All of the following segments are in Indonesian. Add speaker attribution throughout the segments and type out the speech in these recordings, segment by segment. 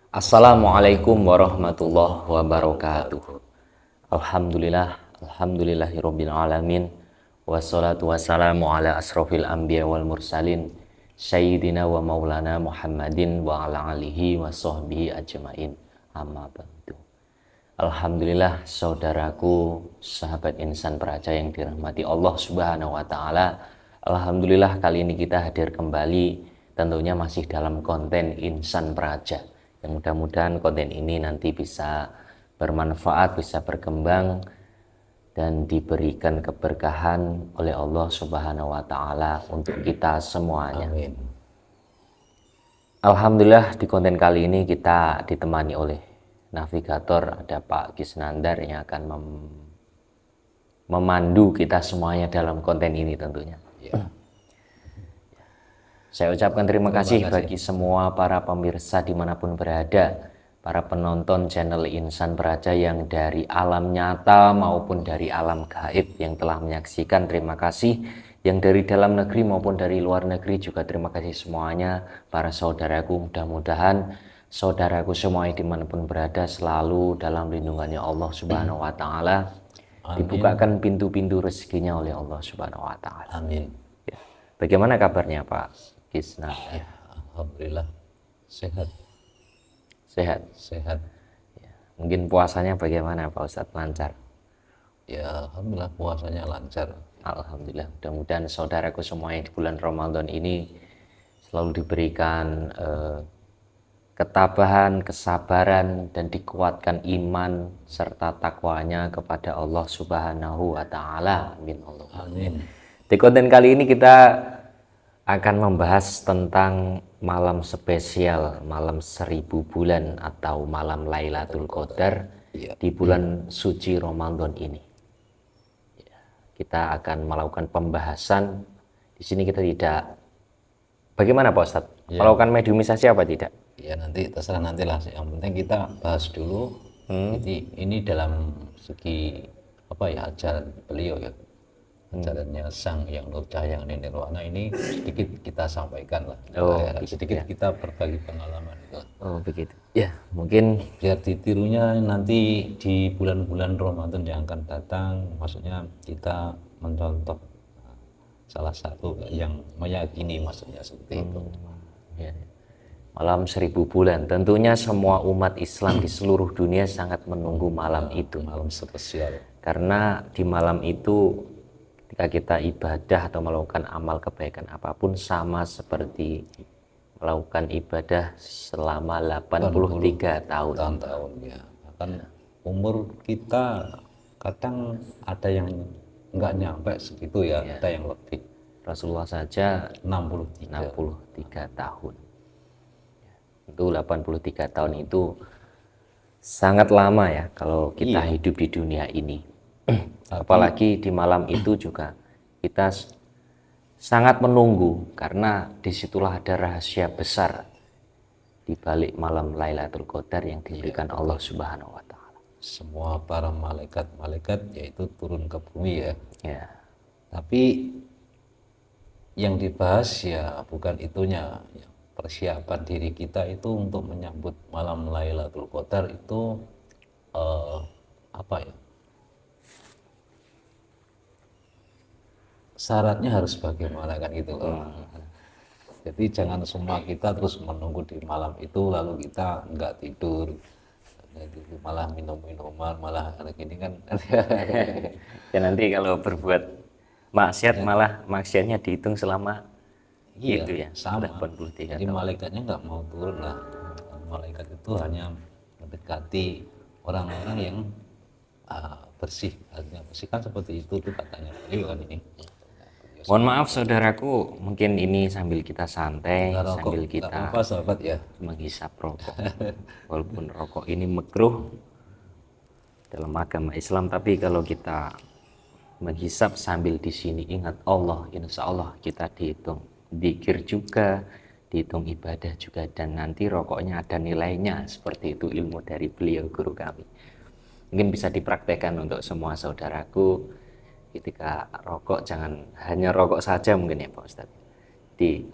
Speaker 1: Assalamualaikum warahmatullahi wabarakatuh. Alhamdulillahirabbil alamin. Wassalatu wassalamu ala asrofil anbiya wal mursalin sayyidina wa maulana Muhammadin wa ala alihi wa sahbihi ajmain. Amma ba'du. Alhamdulillah, saudaraku, sahabat insan peraja yang dirahmati Allah Subhanahu wa taala. Alhamdulillah, kali ini kita hadir kembali, tentunya masih dalam konten insan peraja. Yang mudah-mudahan konten ini nanti bisa bermanfaat, bisa berkembang dan diberikan keberkahan oleh Allah Subhanahu wa taala untuk kita semuanya.
Speaker 2: Amin.
Speaker 1: Alhamdulillah, di konten kali ini kita ditemani oleh navigator, ada Pak Kisnandar yang akan memandu kita semuanya dalam konten ini tentunya.
Speaker 2: Ya.
Speaker 1: Saya ucapkan terima kasih bagi semua para pemirsa dimanapun berada, para penonton channel Insan Peraja yang dari alam nyata maupun dari alam gaib yang telah menyaksikan, terima kasih. Yang dari dalam negeri maupun dari luar negeri juga terima kasih semuanya. Para saudaraku, mudah-mudahan saudaraku semuanya dimanapun berada selalu dalam lindungannya Allah Subhanahu wa taala, dibukakan pintu-pintu rezekinya oleh Allah Subhanahu wa taala.
Speaker 2: Amin.
Speaker 1: Ya. Bagaimana kabarnya Pak Kisna?
Speaker 2: Ya, alhamdulillah sehat.
Speaker 1: Sehat. Ya. Mungkin puasanya bagaimana Pak Ustadz, lancar?
Speaker 2: Ya, alhamdulillah puasanya lancar.
Speaker 1: Alhamdulillah, mudah-mudahan saudaraku semuanya di bulan Ramadan ini selalu diberikan ketabahan, kesabaran, dan dikuatkan iman serta takwanya kepada Allah Subhanahu wa taala. Amin.
Speaker 2: Amin.
Speaker 1: Di konten kali ini kita akan membahas tentang malam spesial, malam 1000 bulan atau malam Lailatul Qadar di bulan suci Ramadan ini. Kita akan melakukan pembahasan. Di sini kita tidak, bagaimana Pak Ustadz? Melakukan mediumisasi apa tidak?
Speaker 2: Ya, nanti terserah nantilah. Yang penting kita bahas dulu. Jadi ini dalam segi apa ya, ajaran beliau ya. Ajarannya Sang Yang Nur Cahaya Nirwana ini sedikit kita sampaikan lah. Sedikit kita berbagi pengalaman itu.
Speaker 1: Oh begitu. Ya, mungkin
Speaker 2: Biar ditirunya nanti di bulan-bulan Ramadan yang akan datang, maksudnya kita mencontoh salah satu yang meyakini, maksudnya seperti itu.
Speaker 1: ya, malam 1000 bulan, tentunya semua umat Islam di seluruh dunia sangat menunggu malam itu.
Speaker 2: Malam spesial.
Speaker 1: Karena di malam itu ketika kita ibadah atau melakukan amal kebaikan apapun sama seperti melakukan ibadah selama 83 tahun.
Speaker 2: Tahun-tahun ya. Bahkan umur kita kadang ada yang nggak nyampe segitu ya, ada yang lebih.
Speaker 1: Rasulullah saja
Speaker 2: 63.
Speaker 1: 63 tahun. Itu 83 tahun itu sangat lama ya kalau kita hidup di dunia ini. Apalagi di malam itu juga kita sangat menunggu, karena disitulah ada rahasia besar di balik malam Lailatul Qadar yang diberikan Allah Subhanahu wa taala.
Speaker 2: Semua para malaikat yaitu turun ke bumi ya.
Speaker 1: Ya.
Speaker 2: Tapi yang dibahas ya bukan itunya. Persiapan diri kita itu untuk menyambut malam Lailatul Qadar itu apa ya? Syaratnya harus bagaimana kan gitu loh. Jadi jangan semua kita terus menunggu di malam itu lalu kita nggak tidur, malah minum minuman, malah gini kan.
Speaker 1: Ya nanti kalau berbuat maksiat malah maksiatnya dihitung selama itu ya,
Speaker 2: sama.
Speaker 1: 83
Speaker 2: Jadi
Speaker 1: tahun.
Speaker 2: malaikatnya nggak mau turun lah. Malaikat itu hanya mendekati orang-orang yang bersih. Artinya bersih kan seperti itu tuh katanya beliau kan ini.
Speaker 1: Mohon maaf saudaraku, mungkin ini sambil kita santai, sambil
Speaker 2: Nggak
Speaker 1: kita
Speaker 2: apa-apa sahabat ya.
Speaker 1: menghisap rokok. Walaupun rokok ini makruh dalam agama Islam, tapi kalau kita menghisap sambil di sini ingat Allah, insya Allah kita dihitung zikir juga, dihitung ibadah juga, dan nanti rokoknya ada nilainya. Seperti itu ilmu dari beliau, guru kami. Mungkin bisa dipraktekkan untuk semua saudaraku. Ketika rokok jangan hanya rokok saja mungkin ya Pak Ustadz.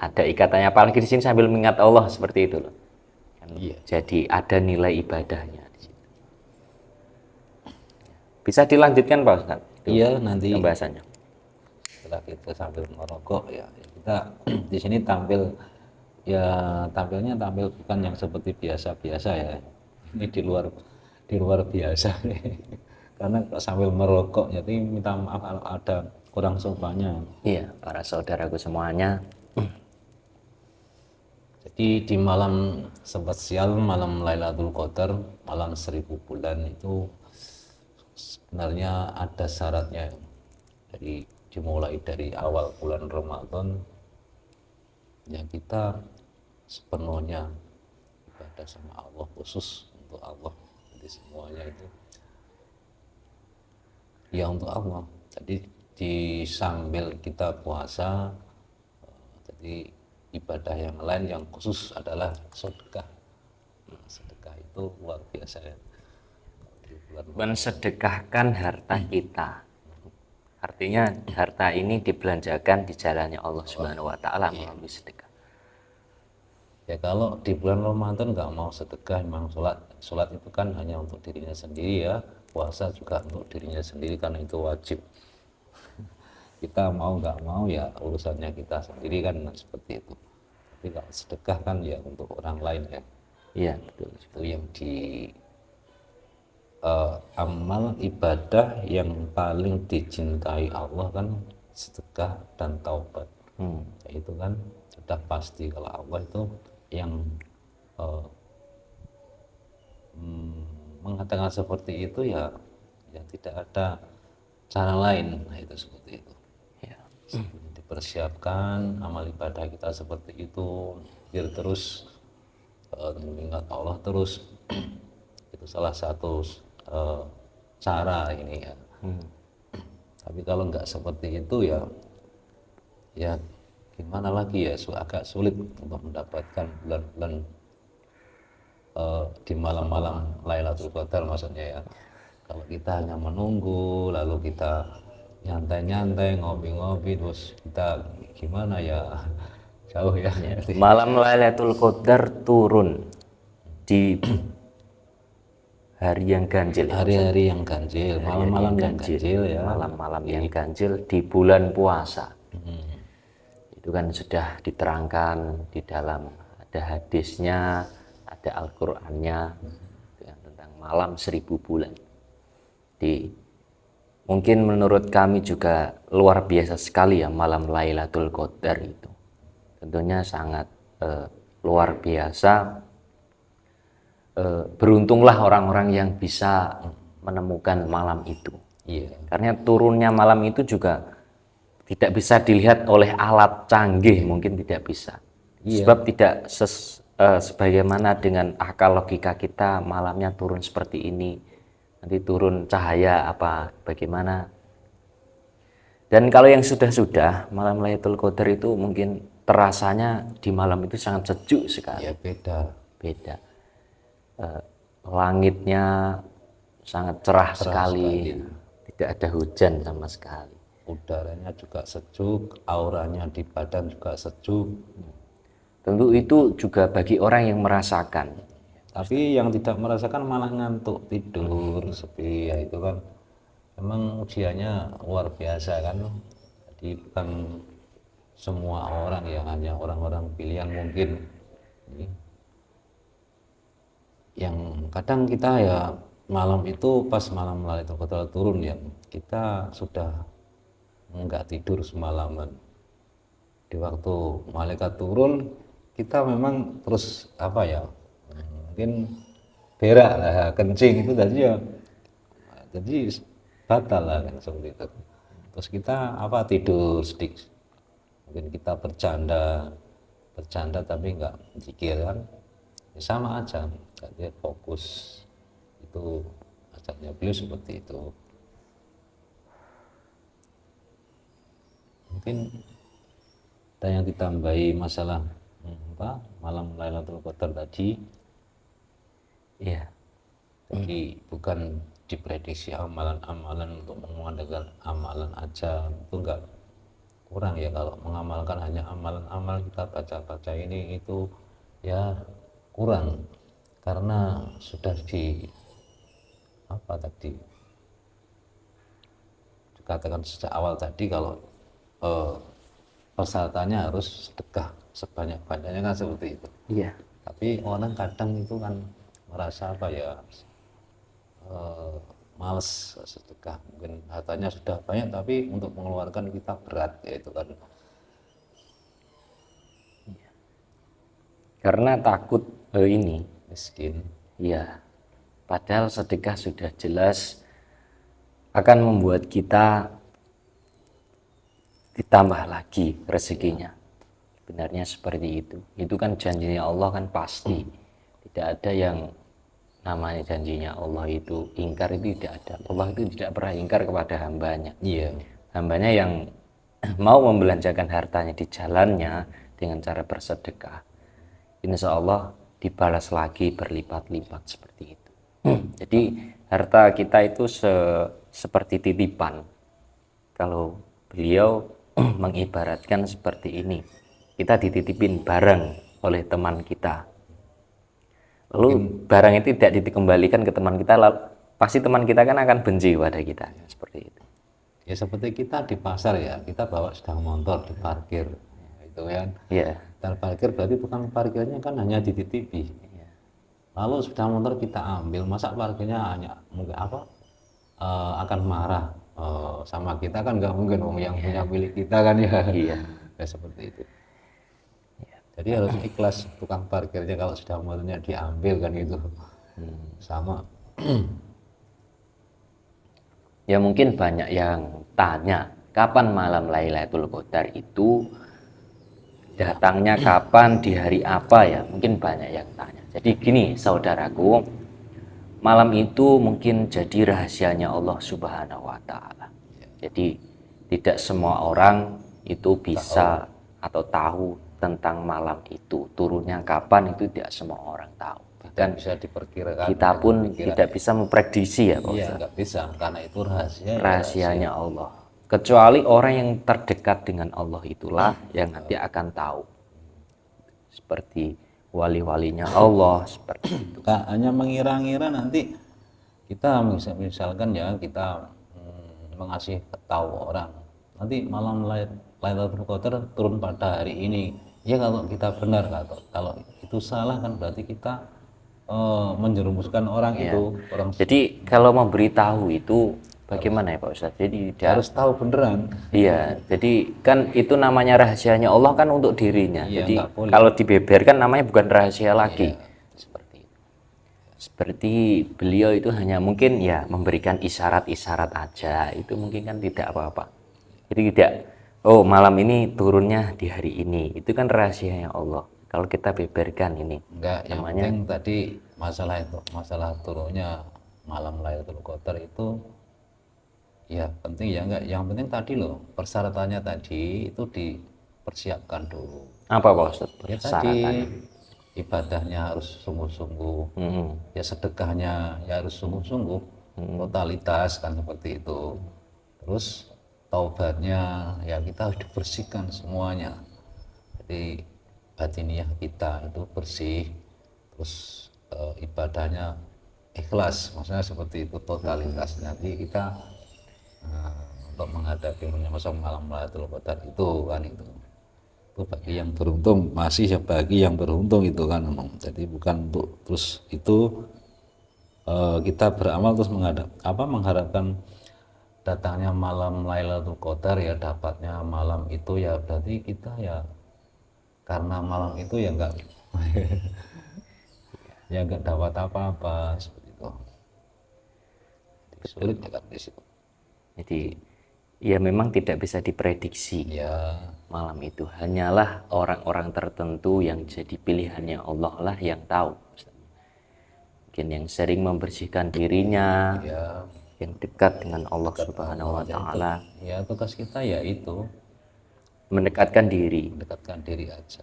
Speaker 1: Ada ikatannya, apalagi di sini sambil mengingat Allah seperti itu loh.
Speaker 2: Iya.
Speaker 1: Jadi ada nilai ibadahnya di situ. Bisa dilanjutkan Pak Ustaz?
Speaker 2: Iya, nanti
Speaker 1: Pembahasannya.
Speaker 2: setelah kita sambil merokok ya kita di sini tampilnya tampil bukan yang seperti biasa-biasa ya. Ini di luar biasa nih. Karena sambil merokok jadi minta maaf kalau ada kurang sopannya.
Speaker 1: Iya, para saudaraku semuanya.
Speaker 2: Jadi di malam spesial, malam Lailatul Qadar, malam 1000 bulan itu sebenarnya ada syaratnya. Jadi dimulai dari awal bulan Ramadan ya kita sepenuhnya ibadah sama Allah, khusus untuk Allah. Jadi semuanya itu ya untuk Allah. Jadi di sambil kita puasa, jadi ibadah yang lain yang khusus adalah sedekah. Nah, sedekah itu luar biasa ya. Di bulan
Speaker 1: Mensedekahkan harta kita. Artinya harta ini dibelanjakan di jalannya Allah Subhanahu wa taala melalui sedekah.
Speaker 2: Ya kalau di bulan Ramadan nggak mau sedekah, memang sholat itu kan hanya untuk dirinya sendiri ya, puasa juga untuk dirinya sendiri karena itu wajib. Kita mau nggak mau ya urusannya kita sendiri kan seperti itu. Tapi kalau sedekah kan ya untuk orang lain ya.
Speaker 1: Iya, betul.
Speaker 2: Itu yang di amal ibadah yang paling dicintai Allah kan sedekah dan taubat. Ya, itu kan sudah pasti kalau Allah itu yang mengatakan seperti itu ya tidak ada cara lain. Nah, itu seperti itu.
Speaker 1: Ya.
Speaker 2: Dipersiapkan amal ibadah kita seperti itu biar terus mengingat Allah terus. Itu salah satu cara ini ya. Tapi kalau nggak seperti itu ya gimana lagi ya, agak sulit untuk mendapatkan bulan-bulan di malam-malam Lailatul Qadar maksudnya ya. Kalau kita hanya menunggu lalu kita nyantai-nyantai ngopi-ngopi terus kita gimana ya, jauh ya.
Speaker 1: Malam Lailatul Qadar turun di hari yang ganjil.
Speaker 2: Hari-hari yang ganjil, malam-malam yang ganjil ya.
Speaker 1: Malam-malam yang ganjil di bulan puasa. Itu kan sudah diterangkan di dalam, ada hadisnya, ada Al-Qur'annya yang tentang malam 1000 bulan. Mungkin menurut kami juga luar biasa sekali ya malam Lailatul Qadar itu. Tentunya sangat luar biasa. Beruntunglah orang-orang yang bisa menemukan malam itu.
Speaker 2: Iya.
Speaker 1: Karena turunnya malam itu juga tidak bisa dilihat oleh alat canggih, mungkin tidak bisa.
Speaker 2: Iya.
Speaker 1: Sebab tidak sebagaimana dengan akal logika kita malamnya turun seperti ini, nanti turun cahaya apa bagaimana. Dan kalau yang sudah malam Lailatul Qadar itu mungkin terasanya di malam itu sangat sejuk sekali.
Speaker 2: Ya beda.
Speaker 1: Langitnya sangat cerah sekali. Tidak ada hujan sama sekali.
Speaker 2: Udaranya juga sejuk, auranya di badan juga sejuk.
Speaker 1: Tentu itu juga bagi orang yang merasakan.
Speaker 2: Tapi yang tidak merasakan malah ngantuk, tidur, sepi ya itu kan. Memang ujiannya luar biasa kan. Jadi bukan semua orang ya, hanya orang-orang pilihan mungkin. Yang kadang kita ya malam itu pas malam Lailatul Qadar turun ya, kita sudah nggak tidur semalaman. Di waktu malaikat turun kita memang terus apa ya, mungkin berak lah, kencing itu tadi ya, jadi batal lah kan seperti itu. Terus kita apa tidur sedikit, mungkin kita bercanda tapi nggak zikir kan, ya sama aja, dia fokus. Itu ajaknya beliau seperti itu. Mungkin ada yang ditambahi masalah malam Lailatul Qadar tadi.
Speaker 1: Iya.
Speaker 2: Jadi bukan diprediksi amalan-amalan untuk mengandalkan amalan aja, itu enggak, kurang ya kalau mengamalkan hanya amalan-amal kita baca-baca ini itu ya kurang. karena sudah apa tadi dikatakan sejak awal tadi kalau persyaratannya harus sedekah sebanyak-banyaknya kan seperti itu.
Speaker 1: Iya.
Speaker 2: Tapi orang kadang itu kan merasa apa ya, males sedekah, mungkin hartanya sudah banyak tapi untuk mengeluarkan kita berat, yaitu kan.
Speaker 1: Karena takut ini.
Speaker 2: Miskin.
Speaker 1: Iya. Padahal sedekah sudah jelas akan membuat kita ditambah lagi rezekinya. Sebenarnya seperti itu. Itu kan janjinya Allah kan pasti. Tidak ada yang namanya janjinya Allah itu ingkar, itu tidak ada. Allah itu tidak pernah ingkar kepada hambanya.
Speaker 2: Iya.
Speaker 1: Hambanya yang mau membelanjakan hartanya di jalannya dengan cara bersedekah, insya Allah dibalas lagi berlipat-lipat seperti itu. Jadi harta kita itu seperti titipan. Kalau beliau mengibaratkan seperti ini, kita dititipin barang oleh teman kita, lalu barang itu tidak dikembalikan ke teman kita, lalu pasti teman kita kan akan benci pada kita, seperti itu.
Speaker 2: Ya seperti kita di pasar ya, kita bawa sedang motor diparkir, itu kan.
Speaker 1: Iya.
Speaker 2: Terparkir berarti tukang parkirnya kan hanya dititipi. Lalu sepeda motor kita ambil, masa parkirnya hanya mungkin apa akan marah sama kita kan, nggak mungkin yang punya milik kita kan ya.
Speaker 1: Iya.
Speaker 2: Ya seperti itu. Jadi harus ikhlas tukang parkirnya kalau sepeda motornya diambil kan gitu. Sama.
Speaker 1: Ya mungkin banyak yang tanya kapan malam Lailatul Qadar itu datangnya, kapan, di hari apa ya, mungkin banyak yang tanya. Jadi gini saudaraku, malam itu mungkin jadi rahasianya Allah Subhanahu wa Ta'ala. Jadi tidak semua orang itu bisa atau tahu tentang malam itu, turunnya kapan itu tidak semua orang tahu.
Speaker 2: Dan bisa diperkirakan.
Speaker 1: Kita pun tidak bisa memprediksi ya Pak
Speaker 2: Iya,
Speaker 1: Ustaz.
Speaker 2: nggak bisa karena itu rahasia.
Speaker 1: Rahasianya Allah. Kecuali orang yang terdekat dengan Allah itulah yang nanti akan tahu. Seperti wali-walinya Allah seperti itu.
Speaker 2: Hanya mengira-ngira nanti kita misalkan ya kita mengasih tahu orang nanti malam Lailatul Qadar turun pada hari ini. Ya kalau kita benar, kalau itu salah kan berarti kita menjerumuskan orang itu.
Speaker 1: Jadi kalau memberitahu itu bagaimana ya Pak Ustadz? Jadi
Speaker 2: harus tahu beneran.
Speaker 1: Iya, jadi kan itu namanya rahasianya Allah kan untuk dirinya.
Speaker 2: Iya,
Speaker 1: jadi
Speaker 2: kalau
Speaker 1: dibeberkan namanya bukan rahasia lagi.
Speaker 2: Iya.
Speaker 1: Seperti beliau itu hanya mungkin ya memberikan isyarat-isyarat aja, itu mungkin kan tidak apa-apa. Jadi tidak, oh malam ini turunnya di hari ini, itu kan rahasianya Allah. Kalau kita beberkan ini,
Speaker 2: enggak, yang penting tadi masalah turunnya malam Lailatul Qadar itu ya penting ya, enggak, yang penting tadi loh persyaratannya tadi itu dipersiapkan dulu.
Speaker 1: Apa Pak Ustadz
Speaker 2: Ya
Speaker 1: persyaratannya?
Speaker 2: tadi ibadahnya harus sungguh-sungguh, ya sedekahnya ya harus sungguh-sungguh, totalitas kan seperti itu. Terus taubatnya ya kita harus dibersihkan semuanya. Jadi batiniah kita itu bersih, terus ibadahnya ikhlas, maksudnya seperti itu totalitas. Nanti kita untuk menghadapi menyosong malam Lailatul Qadar itu kan itu bagi yang beruntung, masih ya bagi yang beruntung itu kan. Jadi bukan untuk terus itu kita beramal terus mengharapkan datangnya malam Lailatul Qadar ya, dapatnya malam itu ya berarti kita ya karena malam itu ya enggak ya enggak dapat apa-apa seperti itu. Sulit ya kan di situ.
Speaker 1: Jadi ya memang tidak bisa diprediksi.
Speaker 2: Ya.
Speaker 1: Malam itu hanyalah orang-orang tertentu yang jadi pilihannya Allah lah yang tahu. Mungkin yang sering membersihkan dirinya,
Speaker 2: Ya.
Speaker 1: yang dekat dengan Allah Subhanahu wa Ta'ala.
Speaker 2: Ya tugas kita ya itu
Speaker 1: Mendekatkan diri.
Speaker 2: mendekatkan diri aja.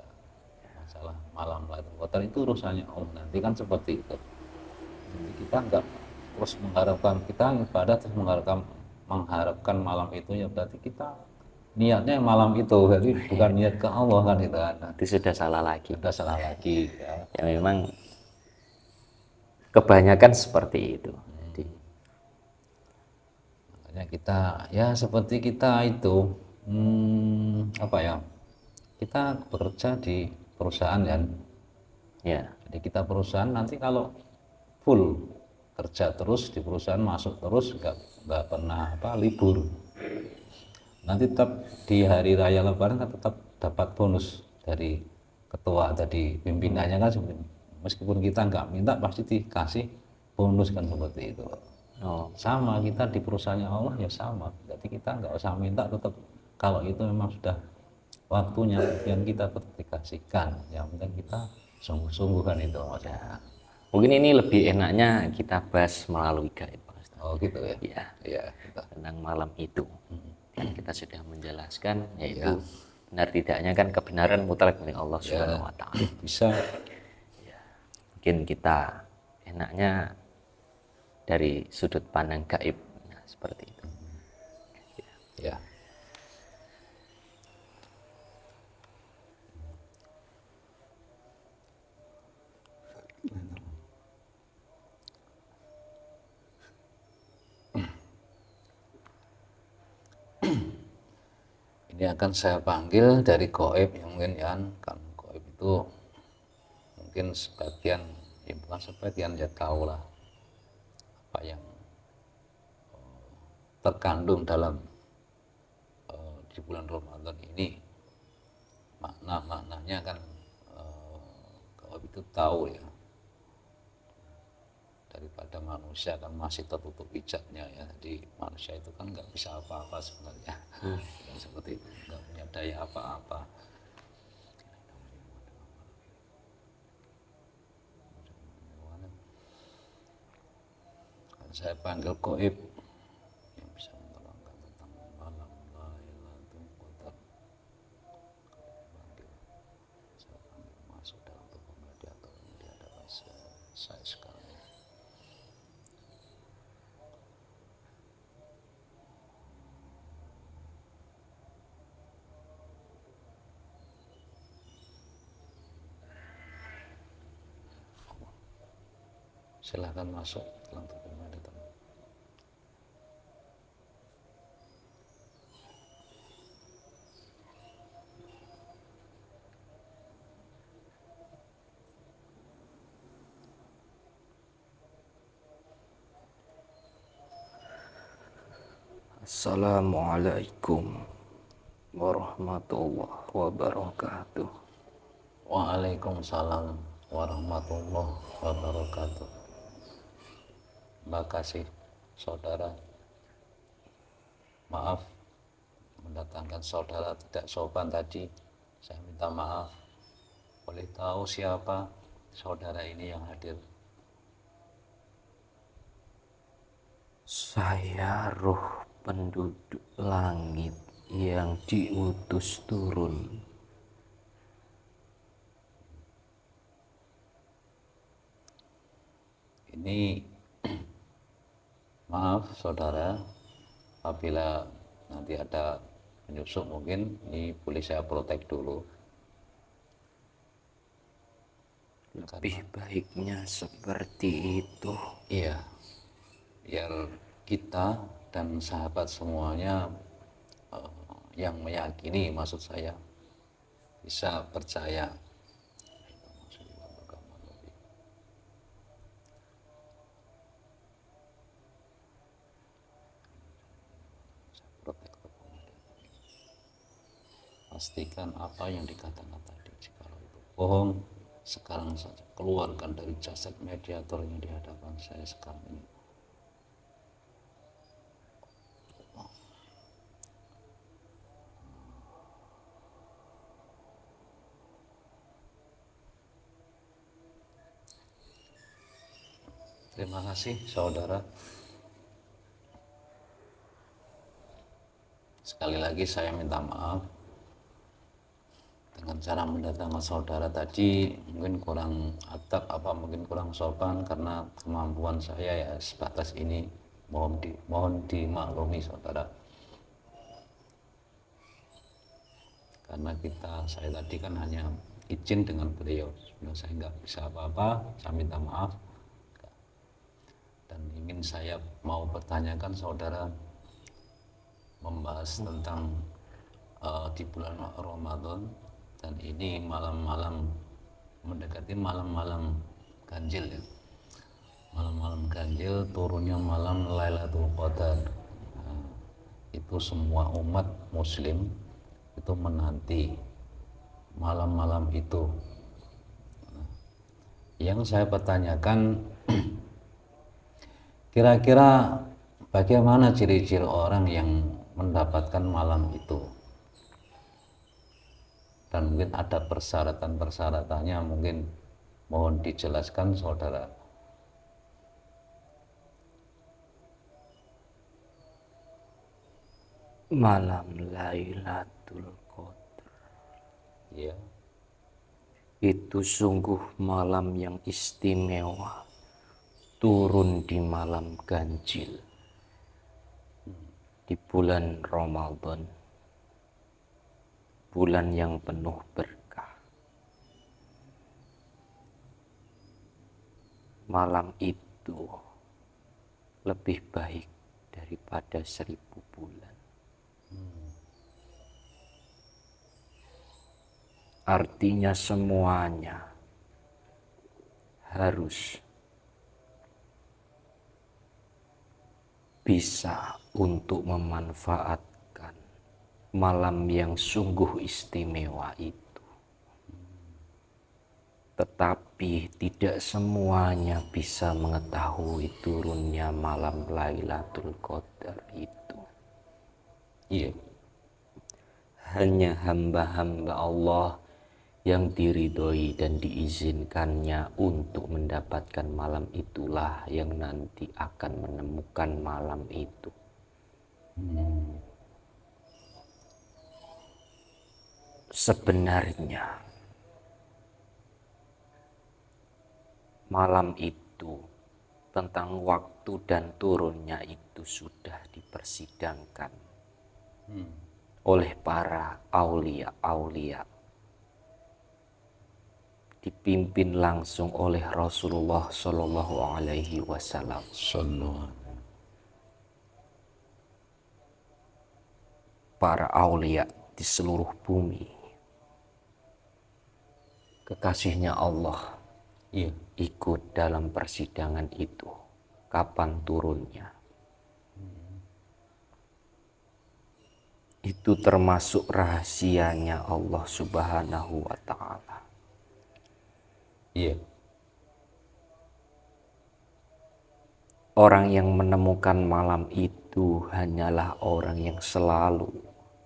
Speaker 2: Masalah malam Lailatul Qadar itu urusannya Allah, nanti kan seperti itu. Jadi kita enggak terus mengharapkan, kita ibadah terus mengharapkan malam itu ya berarti kita niatnya malam itu, jadi bukan niat ke Allah kan itu kan.
Speaker 1: Itu sudah salah lagi.
Speaker 2: Sudah salah lagi ya.
Speaker 1: Ya memang kebanyakan seperti itu. Jadi,
Speaker 2: makanya kita ya seperti kita itu apa ya, kita bekerja di perusahaan kan,
Speaker 1: ya,
Speaker 2: jadi kita perusahaan nanti kalau full kerja terus di perusahaan, masuk terus, nggak pernah apa libur, nanti tetap di hari raya lebaran kan tetap dapat bonus dari ketua tadi, pimpinannya kan meskipun kita nggak minta pasti dikasih bonus kan, seperti itu.
Speaker 1: oh,
Speaker 2: Sama kita di perusahaannya Allah ya sama, jadi kita nggak usah minta, tetap kalau itu memang sudah waktunya bagian kita tetap dikasihkan, yang penting kita sungguh-sungguh kan itu Mas.
Speaker 1: ya. Mungkin ini lebih enaknya kita bahas melalui gaib, Pak Ustadz.
Speaker 2: Oh gitu ya.
Speaker 1: Ya,
Speaker 2: Iya, kita.
Speaker 1: tentang malam itu. Kan kita sudah menjelaskan, yaitu
Speaker 2: Ya.
Speaker 1: benar tidaknya kan kebenaran mutlak milik Allah
Speaker 2: Ya.
Speaker 1: Subhanahu wa Ta'ala.
Speaker 2: Bisa.
Speaker 1: Mungkin kita enaknya dari sudut pandang gaib, nah, seperti itu.
Speaker 2: Ya. Ini akan saya panggil dari goib, yang mungkin ya kan goib itu mungkin sebagian, ya bukan sebagian, ya tahu lah apa yang terkandung dalam di bulan Ramadan ini, maknanya kan goib itu tahu ya, daripada manusia kan masih tertutup hijabnya ya, jadi manusia itu kan nggak bisa apa-apa sebenarnya. Dan seperti itu, nggak punya daya apa-apa. Saya panggil goib yang bisa menerangkan tentang malam Lailatul Qadar. Saya panggil masuk dalam tubuh mediator yang di hadapan saya sekarang. Silahkan masuk dalam tubuh mediator.
Speaker 1: Assalamualaikum warahmatullahi wabarakatuh.
Speaker 2: Waalaikumsalam warahmatullahi wabarakatuh. Terima kasih saudara. Maaf mendatangkan saudara tidak sopan tadi. Saya minta maaf. Boleh tahu siapa saudara ini yang hadir?
Speaker 1: Saya roh penduduk langit yang diutus turun.
Speaker 2: Ini maaf saudara, apabila nanti ada penyusup mungkin ini boleh saya protek dulu.
Speaker 1: Lebih baiknya seperti itu.
Speaker 2: Iya, biar kita dan sahabat semuanya yang meyakini, maksud saya, bisa percaya. Pastikan apa yang dikatakan tadi, jika itu bohong, sekarang saja keluarkan dari jasad mediator yang di hadapan saya sekarang ini. Terima kasih saudara. Sekali lagi saya minta maaf dengan cara mendatangkan saudara tadi, mungkin kurang adab, apa mungkin kurang sopan, karena kemampuan saya ya sebatas ini. Mohon dimaklumi saudara. Karena saya tadi kan hanya izin dengan beliau, sebenarnya saya nggak bisa apa-apa, saya minta maaf. Dan ingin saya mau pertanyakan saudara membahas tentang di bulan Ramadan, dan ini malam-malam mendekati malam-malam ganjil ya. Malam-malam ganjil turunnya malam Lailatul Qadar. Nah, itu semua umat muslim itu menanti malam-malam itu. Nah, yang saya pertanyakan kira-kira bagaimana ciri-ciri orang yang mendapatkan malam itu? Dan mungkin ada persyaratan-persyaratannya, mungkin mohon dijelaskan saudara.
Speaker 1: Malam Lailatul Qadar
Speaker 2: Ya,
Speaker 1: itu sungguh malam yang istimewa, turun di malam ganjil di bulan Ramadan, bulan yang penuh berkah. Malam itu lebih baik daripada 1000 bulan. Artinya semuanya harus bisa untuk memanfaatkan malam yang sungguh istimewa itu. Tetapi tidak semuanya bisa mengetahui turunnya malam Lailatul Qadar itu.
Speaker 2: iya,
Speaker 1: Hanya hamba-hamba Allah yang diridhoi dan diizinkannya untuk mendapatkan malam itulah yang nanti akan menemukan malam itu. Sebenarnya malam itu tentang waktu dan turunnya itu sudah dipersidangkan oleh para aulia-aulia, dipimpin langsung oleh Rasulullah Shallallahu Alaihi Wasallam. Para aulia di seluruh bumi, kekasihnya Allah,
Speaker 2: iya,
Speaker 1: ikut dalam persidangan itu. Kapan turunnya? Itu termasuk rahasianya Allah Subhanahu wa Ta'ala.
Speaker 2: iya,
Speaker 1: Orang yang menemukan malam itu hanyalah orang yang selalu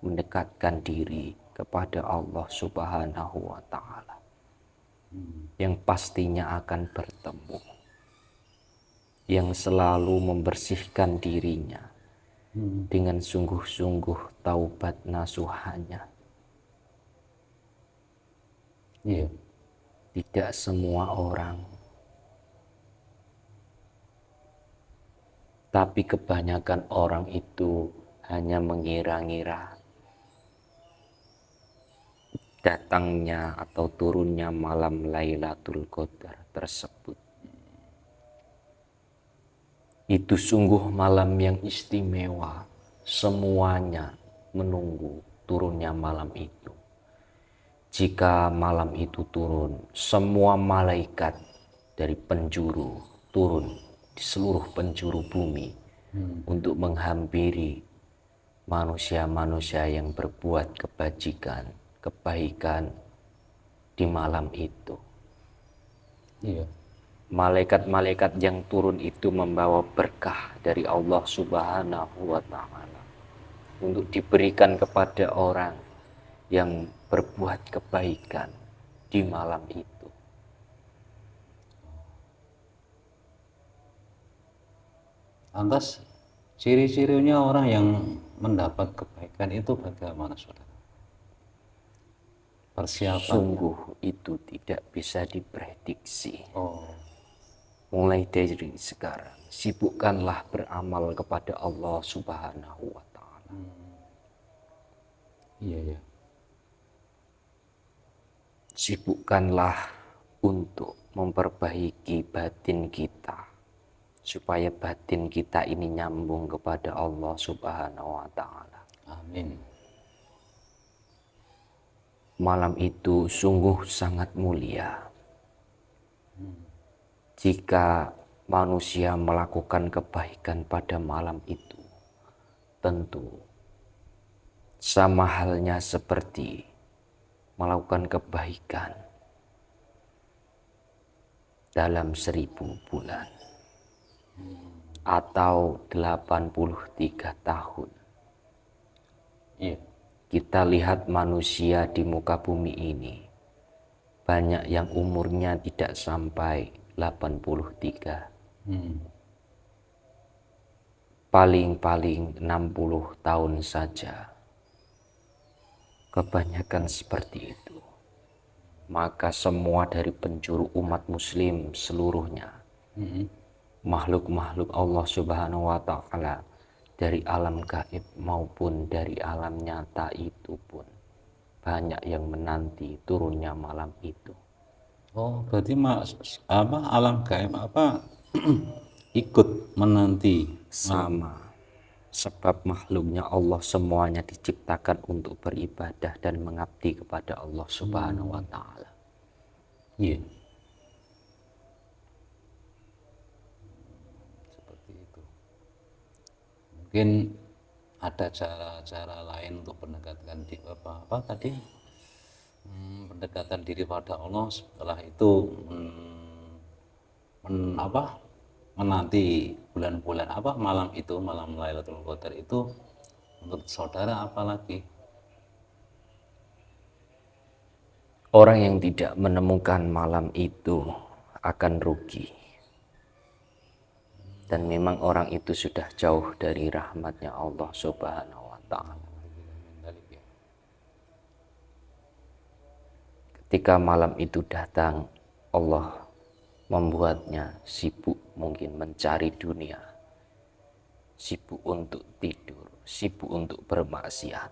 Speaker 1: mendekatkan diri kepada Allah Subhanahu wa Ta'ala, yang pastinya akan bertemu, yang selalu membersihkan dirinya dengan sungguh-sungguh taubat nasuhannya.
Speaker 2: iya,
Speaker 1: Tidak semua orang, tapi kebanyakan orang itu hanya mengira-ngira datangnya atau turunnya malam Lailatul Qadar tersebut. Itu sungguh malam yang istimewa, semuanya menunggu turunnya malam itu. Jika malam itu turun, semua malaikat dari penjuru turun di seluruh penjuru bumi untuk menghampiri manusia-manusia yang berbuat kebajikan, kebaikan di malam itu.
Speaker 2: iya,
Speaker 1: Malaikat-malaikat yang turun itu membawa berkah dari Allah Subhanahu wa Ta'ala untuk diberikan kepada orang yang berbuat kebaikan di malam itu.
Speaker 2: Lantas ciri-cirinya orang yang mendapat kebaikan itu bagaimana saudara? Persiapan.
Speaker 1: Sungguh itu tidak bisa diprediksi.
Speaker 2: Oh,
Speaker 1: Mulai dari sekarang, sibukkanlah beramal kepada Allah Subhanahu wa Ta'ala.
Speaker 2: iya, iya,
Speaker 1: Sibukkanlah untuk memperbaiki batin kita supaya batin kita ini nyambung kepada Allah Subhanahu wa Ta'ala.
Speaker 2: Amin.
Speaker 1: Malam itu sungguh sangat mulia. Jika manusia melakukan kebaikan pada malam itu, tentu sama halnya seperti melakukan kebaikan dalam 1000 bulan atau 83 tahun.
Speaker 2: Iya.
Speaker 1: Kita lihat manusia di muka bumi ini, banyak yang umurnya tidak sampai 83. Paling-paling 60 tahun saja. Kebanyakan seperti itu. Maka semua dari penjuru umat muslim seluruhnya, makhluk-makhluk Allah Subhanahu wa Ta'ala, dari alam gaib maupun dari alam nyata itu pun banyak yang menanti turunnya malam itu.
Speaker 2: Oh, berarti alam gaib ikut menanti
Speaker 1: Sama, sebab makhluknya Allah semuanya diciptakan untuk beribadah dan mengabdi kepada Allah Subhanahu wa Ta'ala.
Speaker 2: Iya. Seperti itu. Mungkin ada cara-cara lain untuk pendekatan diri apa tadi? Pendekatan diri pada Allah, setelah itu menanti bulan-bulan malam itu, malam Lailatul Qadar itu, untuk saudara apa lagi?
Speaker 1: Orang yang tidak menemukan malam itu akan rugi. Dan memang orang itu sudah jauh dari rahmatnya Allah Subhanahu wa Ta'ala. Ketika malam itu datang, Allah membuatnya sibuk mungkin mencari dunia, sibuk untuk tidur, sibuk untuk bermaksiat,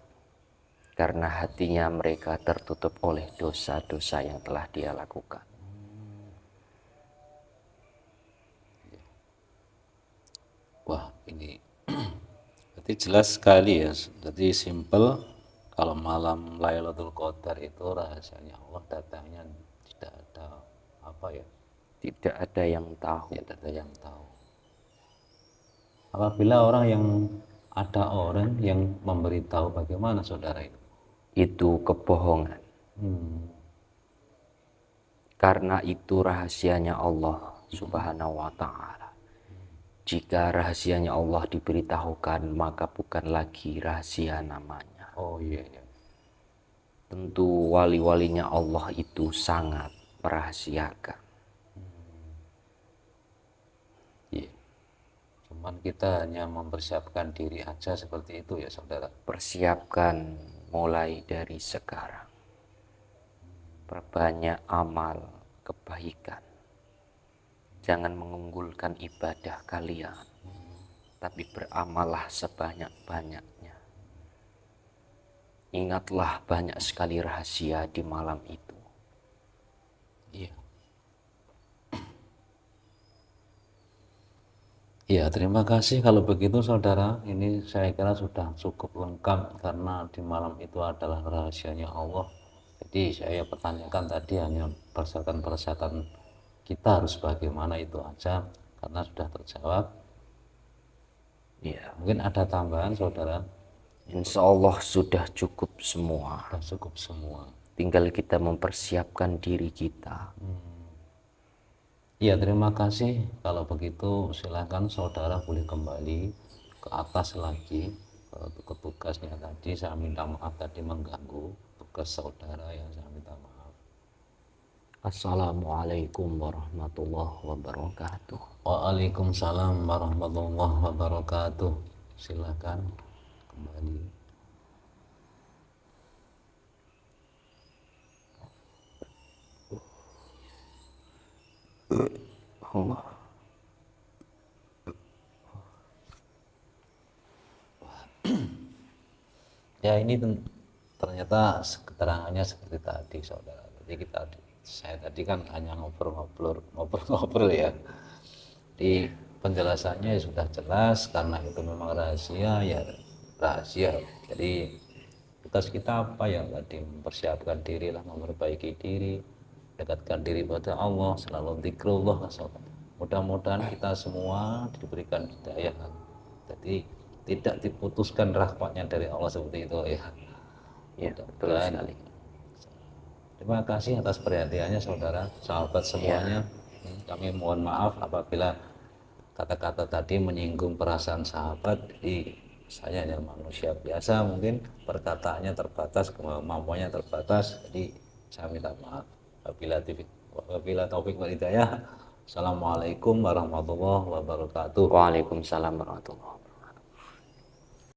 Speaker 1: karena hatinya mereka tertutup oleh dosa-dosa yang telah dia lakukan.
Speaker 2: Wah, ini berarti jelas sekali ya. Jadi simple, kalau malam Lailatul Qadar itu rahasianya Allah, datangnya tidak ada
Speaker 1: Tidak ada yang tahu.
Speaker 2: tidak ada yang tahu. Apabila ada orang yang memberitahu, bagaimana saudara itu?
Speaker 1: Itu kebohongan. Karena itu rahasianya Allah Subhanahu wa Ta'ala. Jika rahasianya Allah diberitahukan, maka bukan lagi rahasia namanya.
Speaker 2: Oh iya.
Speaker 1: Tentu wali-walinya Allah itu sangat merahasiakan.
Speaker 2: Iya. Cuman kita hanya mempersiapkan diri aja seperti itu ya saudara.
Speaker 1: Persiapkan mulai dari sekarang. Perbanyak amal kebaikan. Jangan mengunggulkan ibadah kalian, tapi beramallah sebanyak-banyaknya. Ingatlah banyak sekali rahasia di malam itu.
Speaker 2: Iya. Ya, terima kasih kalau begitu saudara. Ini saya kira sudah cukup lengkap, karena di malam itu adalah rahasianya Allah. Jadi saya pertanyakan tadi hanya persyaratan-persyaratan kita harus bagaimana itu aja, karena sudah terjawab.
Speaker 1: Ya,
Speaker 2: Mungkin ada tambahan saudara?
Speaker 1: insya Allah sudah cukup semua.
Speaker 2: Sudah cukup semua.
Speaker 1: Tinggal kita mempersiapkan diri kita.
Speaker 2: Ya, terima kasih. Kalau begitu silakan saudara boleh kembali ke atas lagi ke tugasnya tadi. Saya minta maaf tadi mengganggu tugas saudara, yang saya minta maaf.
Speaker 1: Assalamualaikum warahmatullahi wabarakatuh.
Speaker 2: Waalaikumsalam warahmatullahi wabarakatuh. Silakan kembali.
Speaker 1: Allah.
Speaker 2: Ya, ini ternyata keterangannya seperti tadi saudara. Jadi saya tadi kan hanya ngobrol ya. Jadi penjelasannya ya sudah jelas, karena itu memang rahasia ya rahasia. Jadi tugas kita apa ya, tadi mempersiapkan diri lah, memperbaiki diri, dekatkan diri pada Allah, selalu zikrullah. Mudah-mudahan kita semua diberikan hidayah, jadi tidak diputuskan rahmatnya dari Allah seperti itu ya.
Speaker 1: Ya, betul
Speaker 2: Mudah-mudahan.
Speaker 1: sekali.
Speaker 2: Terima kasih atas perhatiannya saudara, sahabat semuanya. Kami mohon maaf apabila kata-kata tadi menyinggung perasaan sahabat. Jadi saya hanya manusia biasa, mungkin perkataannya terbatas, kemampuannya terbatas. Jadi saya minta maaf. Wabila taufik wal hidayah. Assalamualaikum warahmatullahi wabarakatuh.
Speaker 1: Waalaikumsalam warahmatullahi wabarakatuh.